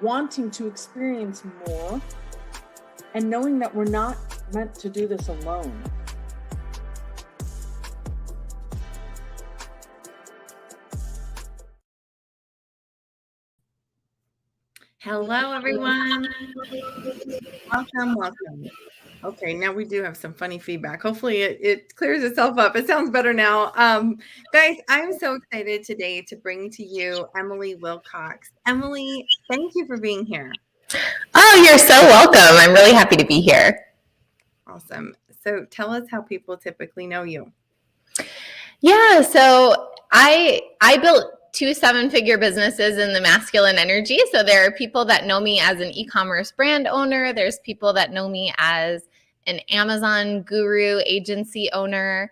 wanting to experience more, and knowing that we're not meant to do this alone. Hello, everyone. Welcome. Okay, now we do have some funny feedback. Hopefully it clears itself up. It sounds better now. Guys, I'm so excited today to bring to you Emily Wilcox. Emily, thank you for being here. Oh, you're so welcome. I'm really happy to be here. Awesome. So tell us how people typically know you. Yeah, so I built 2 7-figure businesses in the masculine energy. So there are people that know me as an e-commerce brand owner. There's people that know me as an Amazon guru agency owner.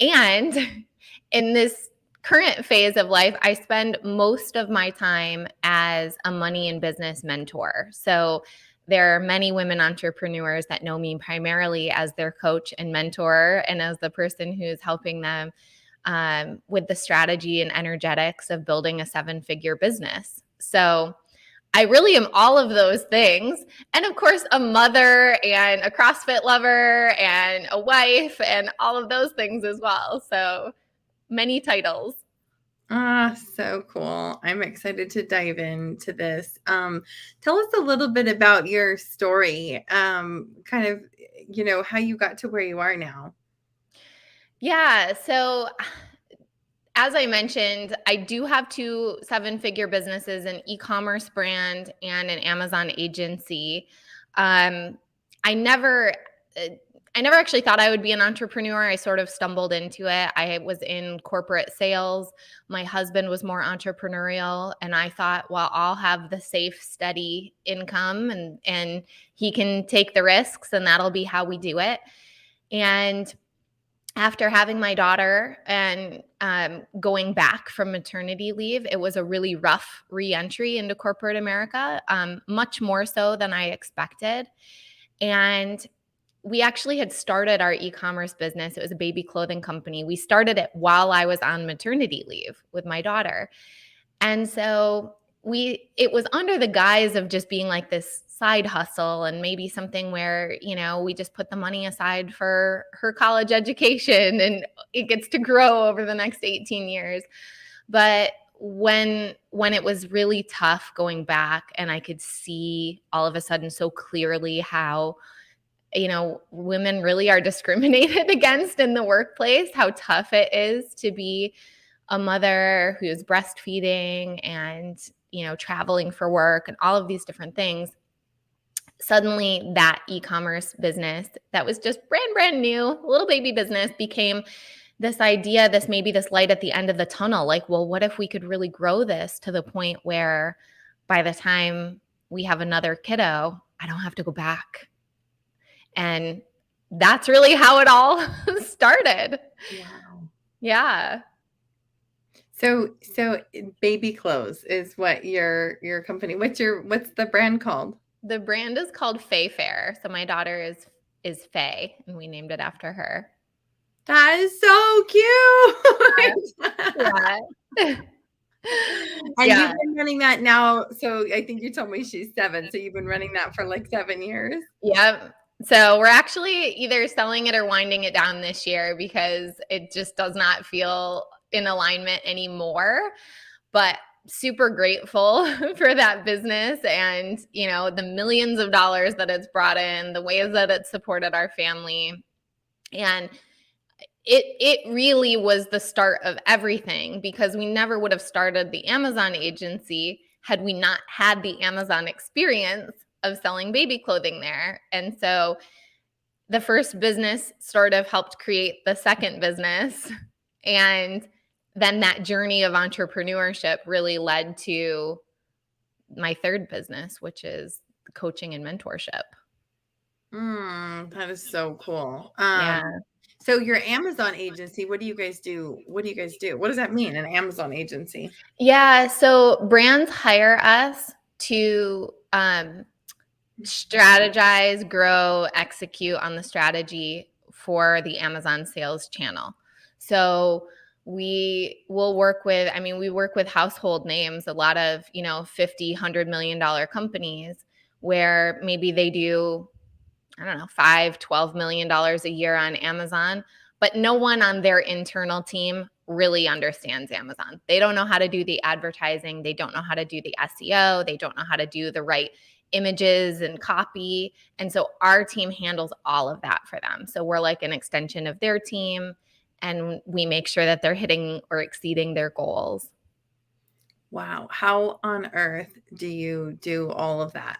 And in this current phase of life, I spend most of my time as a money and business mentor. So there are many women entrepreneurs that know me primarily as their coach and mentor and as the person who's helping them with the strategy and energetics of building a 7-figure business. So I really am all of those things. And of course, a mother and a CrossFit lover and a wife and all of those things as well. So many titles. So cool. I'm excited to dive into this. Tell us a little bit about your story, kind of, how you got to where you are now. Yeah. So as I mentioned, I do have 2 7-figure businesses, an e-commerce brand and an Amazon agency. I never actually thought I would be an entrepreneur. I sort of stumbled into it. I was in corporate sales. My husband was more entrepreneurial, and I thought, well, I'll have the safe, steady income, and he can take the risks, and that'll be how we do it. And after having my daughter and going back from maternity leave, it was a really rough re-entry into corporate America, much more so than I expected. And we actually had started our e-commerce business. It was a baby clothing company. We started it while I was on maternity leave with my daughter. And so it was under the guise of just being like this side hustle and maybe something where, we just put the money aside for her college education and it gets to grow over the next 18 years. But when it was really tough going back and I could see all of a sudden so clearly how, women really are discriminated against in the workplace, how tough it is to be a mother who's breastfeeding and, traveling for work and all of these different things. Suddenly that e-commerce business that was just brand new, little baby business became this idea, this light at the end of the tunnel. Like, well, what if we could really grow this to the point where by the time we have another kiddo, I don't have to go back. And that's really how it all started. Wow. Yeah. So Baby Clothes is what your company, what's the brand called? The brand is called Faye Fair. So my daughter is Faye, and we named it after her. That is so cute. Yeah. And you've been running that now. So I think you told me she's 7. So you've been running that for like 7 years. Yep. So we're actually either selling it or winding it down this year because it just does not feel in alignment anymore. But super grateful for that business and, the millions of dollars that it's brought in, the ways that it supported our family. And it really was the start of everything because we never would have started the Amazon agency had we not had the Amazon experience of selling baby clothing there. And so the first business sort of helped create the second business. And then that journey of entrepreneurship really led to my third business, which is coaching and mentorship. That is so cool. Yeah. So your Amazon agency, what do you guys do? What does that mean, an Amazon agency? Yeah. So brands hire us to strategize, grow, execute on the strategy for the Amazon sales channel. So We will work with, I mean, we work with household names, a lot of, you know, 50, $100 million companies where maybe they do, I don't know, $5, $12 million a year on Amazon, but no one on their internal team really understands Amazon. They don't know how to do the advertising. They don't know how to do the SEO. They don't know how to do the right images and copy. And so our team handles all of that for them. So we're like an extension of their team, and we make sure that they're hitting or exceeding their goals. Wow. How on earth do you do all of that?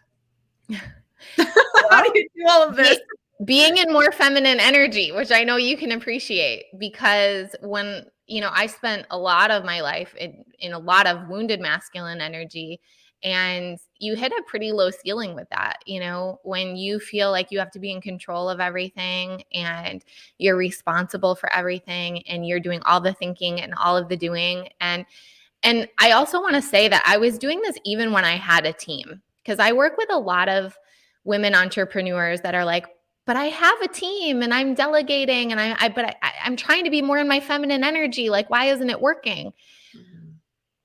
How do you do all of this? Being in more feminine energy, which I know you can appreciate, because when, you know, I spent a lot of my life in a lot of wounded masculine energy, and you hit a pretty low ceiling with that, you know, when you feel like you have to be in control of everything and you're responsible for everything and you're doing all the thinking and all of the doing. And I also want to say that I was doing this even when I had a team, because I work with a lot of women entrepreneurs that are like, but I have a team and I'm delegating and I'm trying to be more in my feminine energy. Like, why isn't it working? Mm-hmm.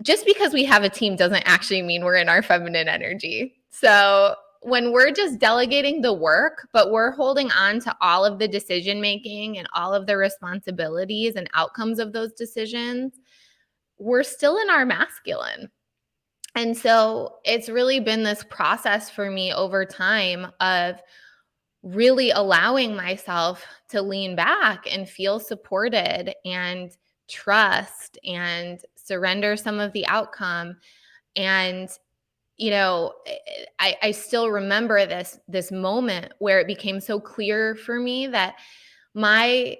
Just because we have a team doesn't actually mean we're in our feminine energy. So when we're just delegating the work, but we're holding on to all of the decision making and all of the responsibilities and outcomes of those decisions, we're still in our masculine. And so it's really been this process for me over time of really allowing myself to lean back and feel supported and trust and surrender some of the outcome. And, you know, I still remember this moment where it became so clear for me that my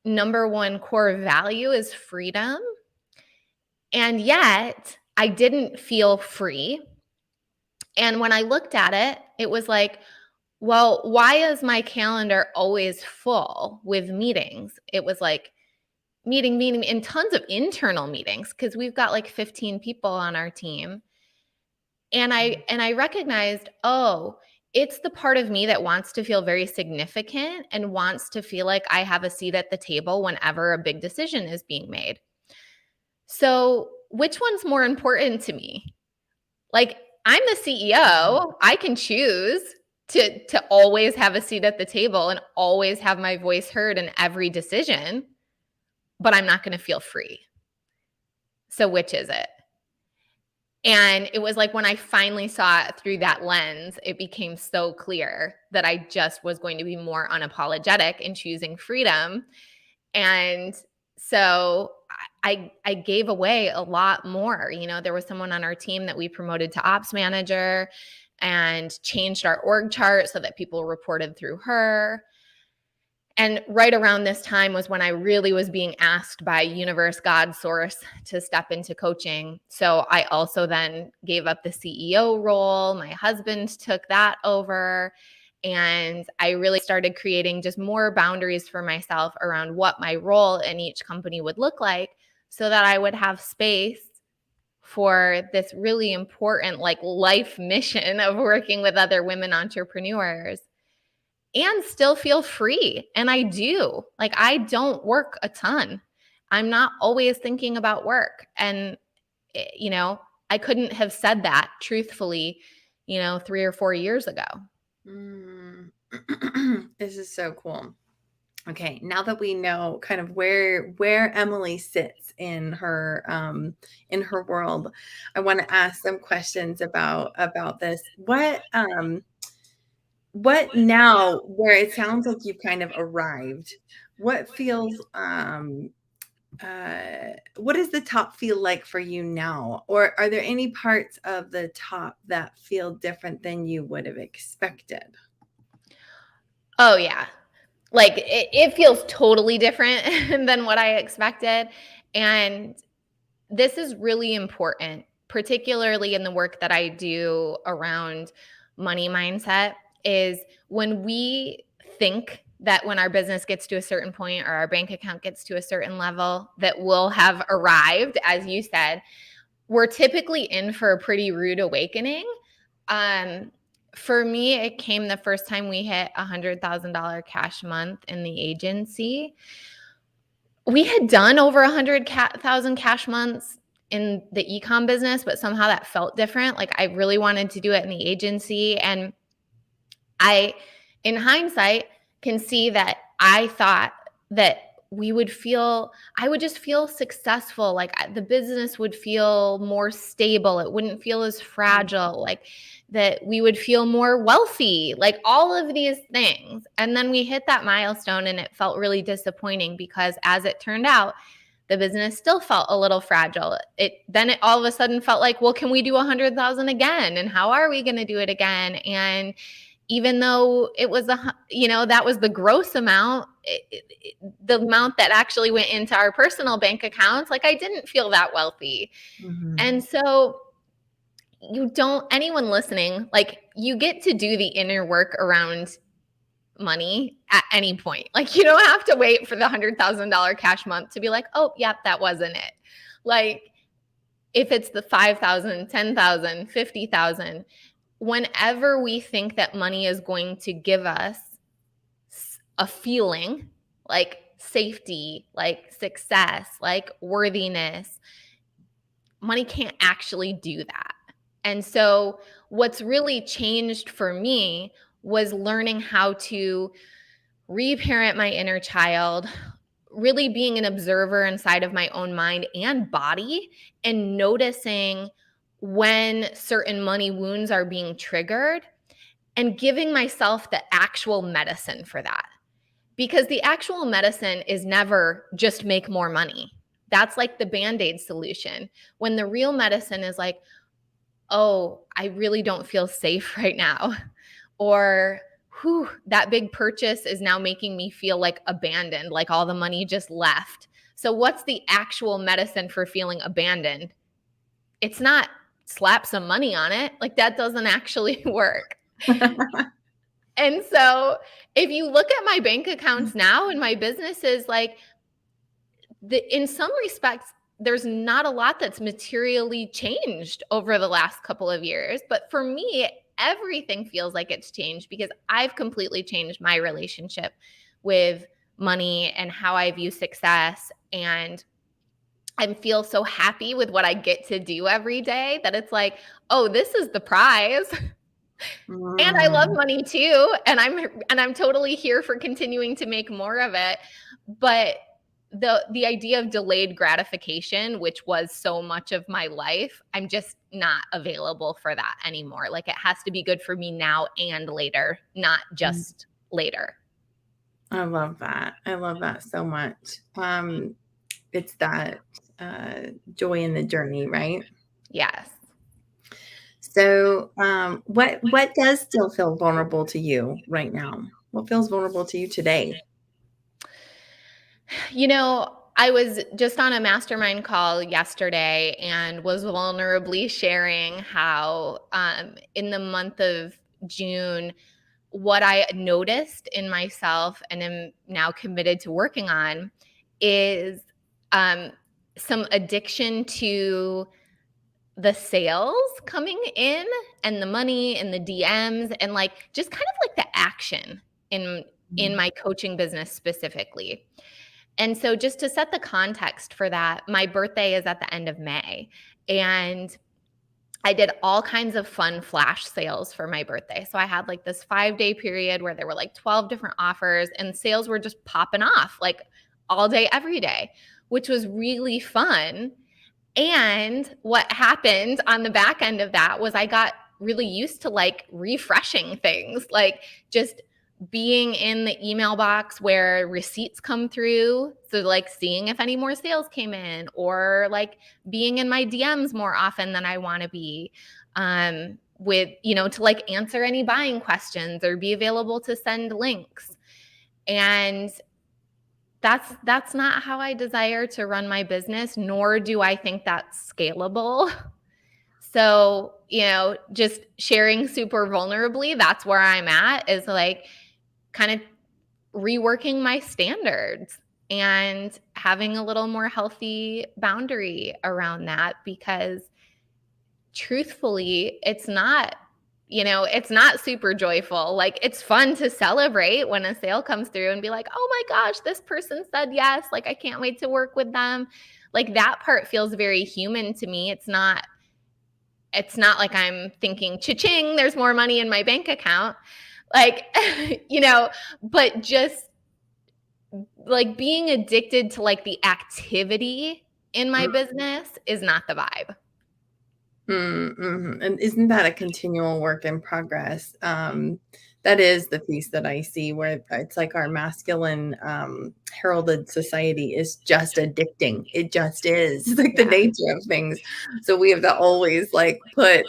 number one core value is freedom. And yet I didn't feel free. And when I looked at it, it was like, well, why is my calendar always full with meetings? It was like meeting, and tons of internal meetings, because we've got like 15 people on our team. And I recognized, oh, it's the part of me that wants to feel very significant and wants to feel like I have a seat at the table whenever a big decision is being made. So which one's more important to me? Like, I'm the CEO. I can choose to always have a seat at the table and always have my voice heard in every decision, but I'm not going to feel free. So which is it? And it was like when I finally saw it through that lens, it became so clear that I just was going to be more unapologetic in choosing freedom. And so I gave away a lot more. You know, there was someone on our team that we promoted to ops manager and changed our org chart so that people reported through her. And right around this time was when I really was being asked by universe, God, source to step into coaching. So I also then gave up the CEO role. My husband took that over. And I really started creating just more boundaries for myself around what my role in each company would look like, so that I would have space for this really important like life mission of working with other women entrepreneurs and still feel free. And I do. Like, I don't work a ton. I'm not always thinking about work. And, you know, I couldn't have said that truthfully, you know, 3 or 4 years ago. This is so cool. Okay, now that we know kind of where Emily sits in her world, I want to ask some questions about this. What now, where it sounds like you've kind of arrived, what feels what does the top feel like for you now? Or are there any parts of the top that feel different than you would have expected? Oh, yeah. Like, it feels totally different than what I expected. And this is really important, particularly in the work that I do around money mindset, is when we think that when our business gets to a certain point or our bank account gets to a certain level that we'll have arrived, as you said, we're typically in for a pretty rude awakening. For me, it came the first time we hit $100,000 cash month in the agency, We had done over 100,000 cash months in the ecom business, but somehow that felt different. Like I really wanted to do it in the agency. And I, in hindsight, can see that I thought that I would just feel successful. Like the business would feel more stable. It wouldn't feel as fragile. Like that we would feel more wealthy, like all of these things. And then we hit that milestone and it felt really disappointing because as it turned out, the business still felt a little fragile. Then it all of a sudden felt like, well, can we do 100,000 again? And how are we going to do it again? And even though it was that was the gross amount, the amount that actually went into our personal bank accounts, like I didn't feel that wealthy. Mm-hmm. And so anyone listening, like you get to do the inner work around money at any point. Like you don't have to wait for the $100,000 cash month to be like, oh, yeah, that wasn't it. Like if it's the 5,000, 10,000, 50,000, whenever we think that money is going to give us a feeling like safety, like success, like worthiness, money can't actually do that. And so what's really changed for me was learning how to reparent my inner child, really being an observer inside of my own mind and body and noticing when certain money wounds are being triggered and giving myself the actual medicine for that. Because the actual medicine is never just make more money. That's like the Band-Aid solution. When the real medicine is like, oh, I really don't feel safe right now. Or, whew, that big purchase is now making me feel like abandoned, like all the money just left. So what's the actual medicine for feeling abandoned? It's not slap some money on it. Like that doesn't actually work. And so if you look at my bank accounts now and my businesses, like in some respects, there's not a lot that's materially changed over the last couple of years. But for me, everything feels like it's changed because I've completely changed my relationship with money and how I view success. And I feel so happy with what I get to do every day that it's like, oh, this is the prize. And I love money too. And I'm totally here for continuing to make more of it. But the idea of delayed gratification, which was so much of my life, I'm just not available for that anymore. Like it has to be good for me now and later, not just later. I love that. I love that so much. It's that joy in the journey, right? Yes. So what does still feel vulnerable to you right now? What feels vulnerable to you today? I was just on a mastermind call yesterday and was vulnerably sharing how in the month of June, what I noticed in myself and am now committed to working on is some addiction to the sales coming in and the money and the DMs and like just kind of like the action in my coaching business specifically. And so just to set the context for that, my birthday is at the end of May and I did all kinds of fun flash sales for my birthday. So I had like this 5-day period where there were like 12 different offers and sales were just popping off like all day, every day, which was really fun. And what happened on the back end of that was I got really used to like refreshing things, like just being in the email box where receipts come through. So like seeing if any more sales came in or like being in my DMs more often than I want to be with, to like answer any buying questions or be available to send links. And that's not how I desire to run my business, nor do I think that's scalable. So, just sharing super vulnerably, that's where I'm at, is like kind of reworking my standards and having a little more healthy boundary around that, because truthfully, it's not It's not super joyful. Like, it's fun to celebrate when a sale comes through and be like, oh my gosh, this person said yes. Like, I can't wait to work with them. Like, that part feels very human to me. It's not like I'm thinking, cha-ching, there's more money in my bank account. Like, but just like being addicted to like the activity in my business is not the vibe. Mm-hmm. And isn't that a continual work in progress? That is the piece that I see where it's like our masculine heralded society is just addicting. It just is. It's like the nature of things. So we have to always like put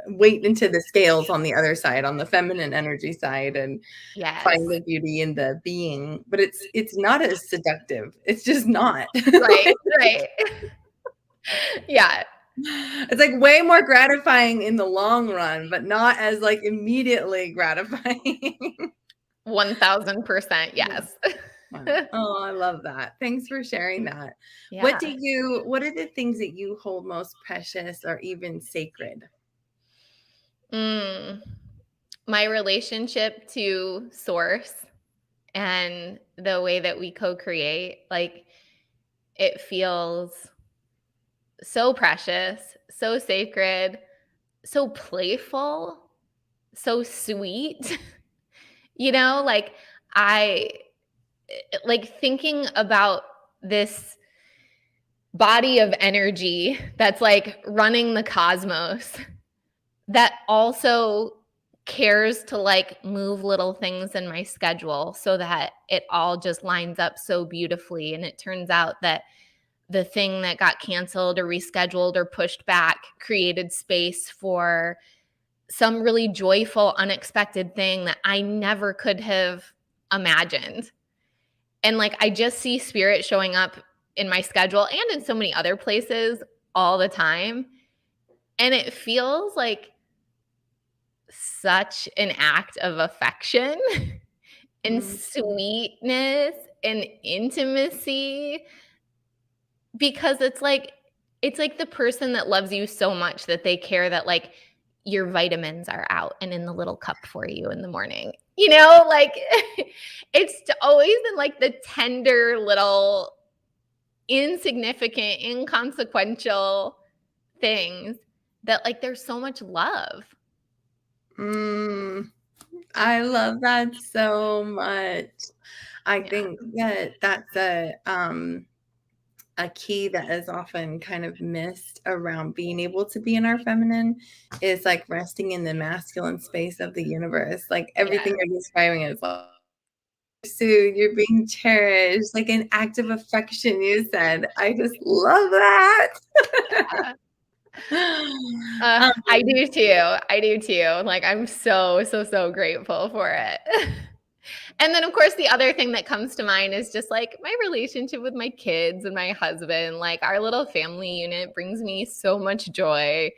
weight into the scales on the other side, on the feminine energy side, and find the beauty in the being. But it's not as seductive. It's just not. Right. Yeah. It's like way more gratifying in the long run, but not as like immediately gratifying. 1000%. Yes. Oh, I love that. Thanks for sharing that. Yeah. What are the things that you hold most precious or even sacred? My relationship to source and the way that we co-create, like, it feels so precious, so sacred, so playful, so sweet. Like, I like thinking about this body of energy that's like running the cosmos, that also cares to like move little things in my schedule so that it all just lines up so beautifully. And it turns out that the thing that got canceled or rescheduled or pushed back created space for some really joyful, unexpected thing that I never could have imagined. And like, I just see spirit showing up in my schedule and in so many other places all the time. And it feels like such an act of affection and sweetness and intimacy, because it's like the person that loves you so much that they care that like your vitamins are out and in the little cup for you in the morning. Like it's always in like the tender little insignificant, inconsequential things that like there's so much love. I love that so much. I think that that's a key that is often kind of missed around being able to be in our feminine is like resting in the masculine space of the universe. Like everything you're describing is like pursued, you're being cherished, like an act of affection, you said. I just love that. I do too. Like, I'm so grateful for it. And then, of course, the other thing that comes to mind is just like my relationship with my kids and my husband. Like, our little family unit brings me so much joy.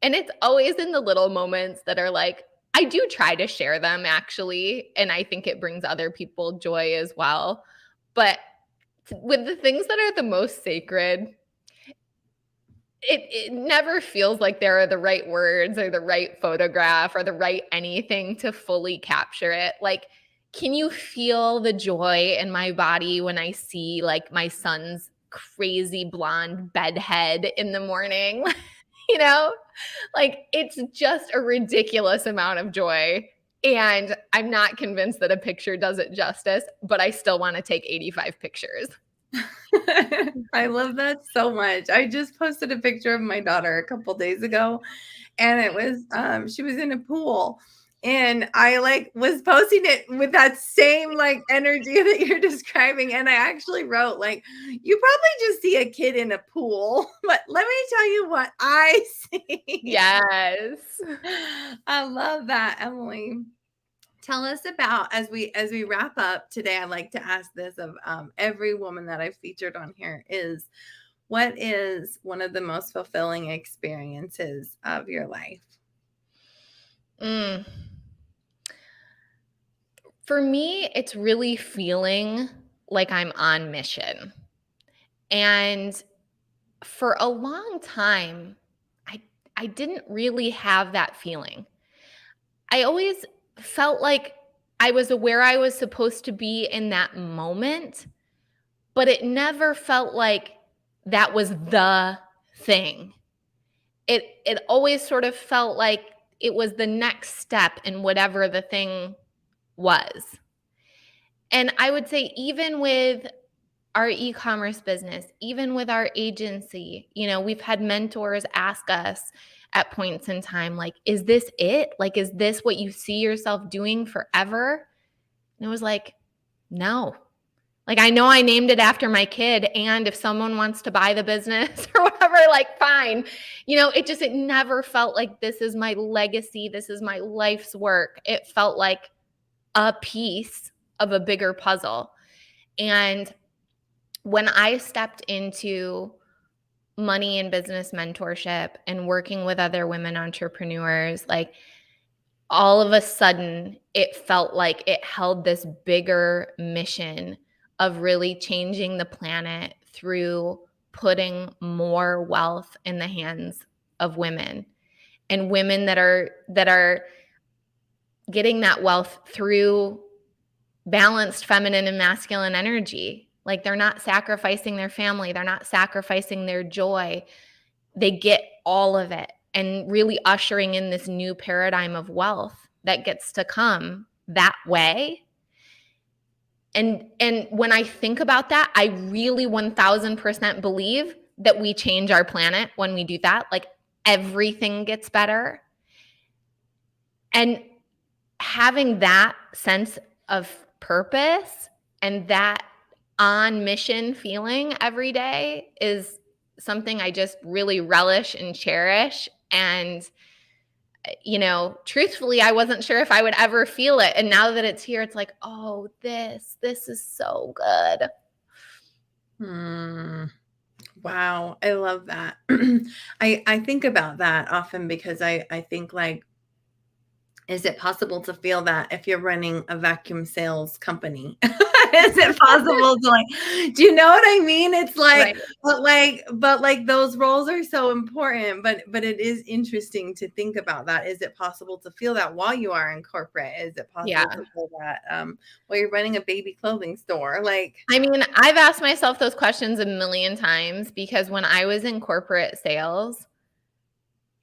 And it's always in the little moments that are like, I do try to share them actually. And I think it brings other people joy as well. But with the things that are the most sacred, it never feels like there are the right words or the right photograph or the right anything to fully capture it. Like, can you feel the joy in my body when I see like my son's crazy blonde bedhead in the morning? Like, it's just a ridiculous amount of joy. And I'm not convinced that a picture does it justice, but I still want to take 85 pictures. I love that so much. I just posted a picture of my daughter a couple days ago, and it was she was in a pool, and I like was posting it with that same like energy that you're describing. And I actually wrote like, you probably just see a kid in a pool, but let me tell you what I see. Yes. I love that, Emily. Tell us about, as we wrap up today, I like to ask this of every woman that I've featured on here, is what is one of the most fulfilling experiences of your life? For me, it's really feeling like I'm on mission. And for a long time, I didn't really have that feeling. I always felt like I was where I was supposed to be in that moment, but it never felt like that was the thing. It always sort of felt like it was the next step in whatever the thing was. And I would say even with our e-commerce business, even with our agency, we've had mentors ask us at points in time, like, is this it? Like, is this what you see yourself doing forever? And it was like, no. Like, I know I named it after my kid, and if someone wants to buy the business or whatever, like, fine. It never felt like this is my legacy. This is my life's work. It felt like a piece of a bigger puzzle. And when I stepped into money and business mentorship and working with other women entrepreneurs, like, all of a sudden it felt like it held this bigger mission of really changing the planet through putting more wealth in the hands of women, and women that are getting that wealth through balanced feminine and masculine energy. Like, they're not sacrificing their family, they're not sacrificing their joy. They get all of it, and really ushering in this new paradigm of wealth that gets to come that way. And when I think about that, I really 1000% believe that we change our planet when we do that. Like, everything gets better. And having that sense of purpose and that on mission feeling every day is something I just really relish and cherish. And, truthfully, I wasn't sure if I would ever feel it. And now that it's here, it's like, oh, this is so good. Wow. I love that. I think about that often because I think, like, is it possible to feel that if you're running a vacuum sales company? Is it possible to, like, do you know what I mean? It's like, Right. but like those roles are so important, but it is interesting to think about that. Is it possible to feel that while you are in corporate? Is it possible to feel that while you're running a baby clothing store? Like, I mean, I've asked myself those questions a million times, because when I was in corporate sales,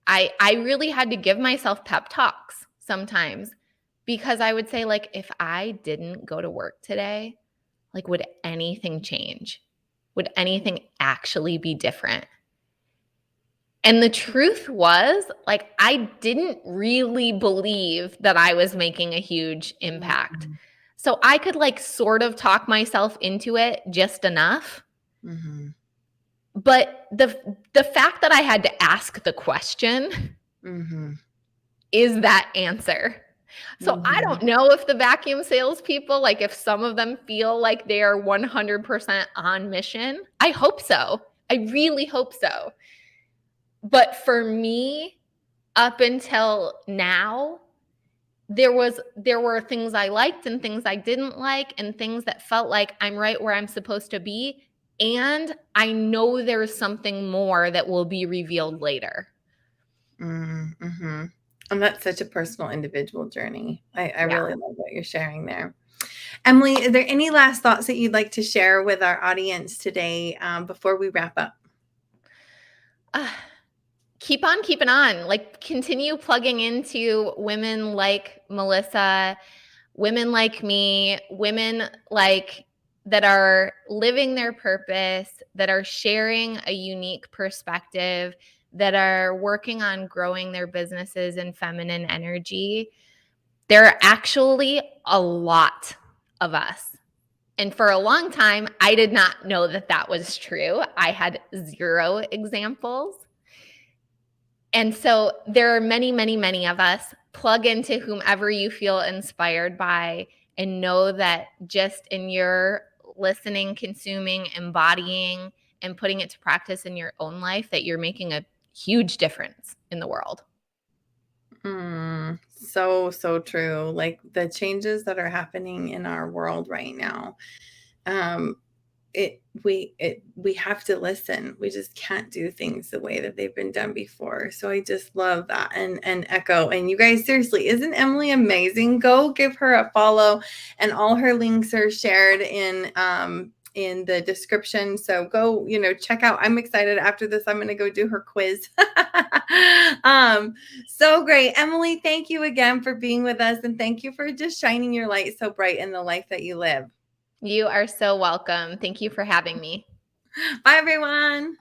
I really had to give myself pep talks sometimes, because I would say, like, if I didn't go to work today, like, would anything change? Would anything actually be different? And the truth was, like, I didn't really believe that I was making a huge impact. So I could, like, sort of talk myself into it just enough. But the fact that I had to ask the question is that answer. So I don't know if the vacuum salespeople, like, if some of them feel like they are 100% on mission. I hope so. I really hope so. But for me, up until now, there were things I liked and things I didn't like, and things that felt like I'm right where I'm supposed to be. And I know there's something more that will be revealed later. And that's such a personal, individual journey. I really love what you're sharing there. Emily, are there any last thoughts that you'd like to share with our audience today before we wrap up? Keep on keeping on. Like, continue plugging into women like Melisa, women like me, women like that are living their purpose, that are sharing a unique perspective, that are working on growing their businesses in feminine energy. There are actually a lot of us. And for a long time, I did not know that that was true. I had zero examples. And so there are many, many, many of us. Plug into whomever you feel inspired by, and know that just in your listening, consuming, embodying, and putting it to practice in your own life, that you're making a huge difference in the world. So true. Like, the changes that are happening in our world right now. we have to listen. We just can't do things the way that they've been done before. So I just love that and echo. And you guys, seriously, isn't Emily amazing? Go give her a follow, and all her links are shared in the description. So go, check out. I'm excited. After this, I'm going to go do her quiz. So great. Emily, thank you again for being with us. And thank you for just shining your light so bright in the life that you live. You are so welcome. Thank you for having me. Bye, everyone.